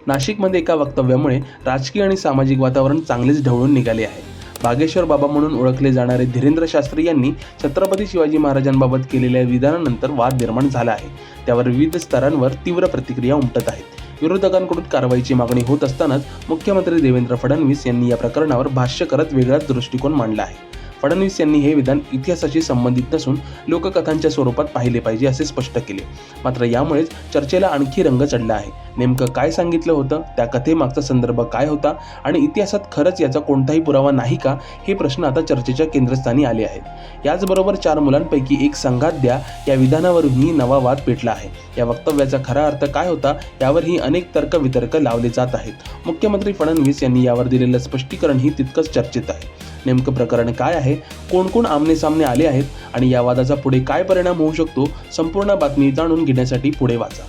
नाशिकमध्ये एका वक्तव्यामुळे राजकीय आणि सामाजिक वातावरण चांगलेच ढवळून निघाले आहे। बागेश्वर बाबा म्हणून ओळखले जाणारे धीरेंद्र शास्त्री यांनी छत्रपती शिवाजी महाराजांबाबत केलेल्या विधानानंतर वाद निर्माण झाला आहे। त्यावर विविध स्तरांवर तीव्र प्रतिक्रिया उमटत आहेत। विरोधकांकडून कारवाईची मागणी होत असतानाच मुख्यमंत्री देवेंद्र फडणवीस यांनी या प्रकरणावर भाष्य करत वेगळाच दृष्टिकोन मांडला आहे। फडणवीस यांनी हे विधान इतिहासाशी संबंधित नसून लोककथांच्या स्वरूपात पाहिले पाहिजे असे स्पष्ट केले। मात्र यामुळेच चर्चेला आणखी रंग चढला आहे। नेमकं काय सांगितलं होतं, त्या कथेमागचा संदर्भ काय होता आणि इतिहासात खरंच याचा कोणताही पुरावा नाही का, हे प्रश्न आता चर्चेच्या केंद्रस्थानी आले आहेत। याचबरोबर 4 मुलांपैकी एक संघात द्या या विधानावरूनही नवा वाद पेटला आहे। या वक्तव्याचा खरा अर्थ काय होता यावरही अनेक तर्कवितर्क लावले जात आहेत। मुख्यमंत्री फडणवीस यांनी यावर दिलेलं स्पष्टीकरणही तितकंच चर्चेत आहे। नेमकं प्रकरण काय आहे, कोण कोण आमने सामने आले आहेत आणि या वादाचा पुढे काय परिणाम होऊ शकतो, संपूर्ण बातमी जाणून घेण्यासाठी पुढे वाचा।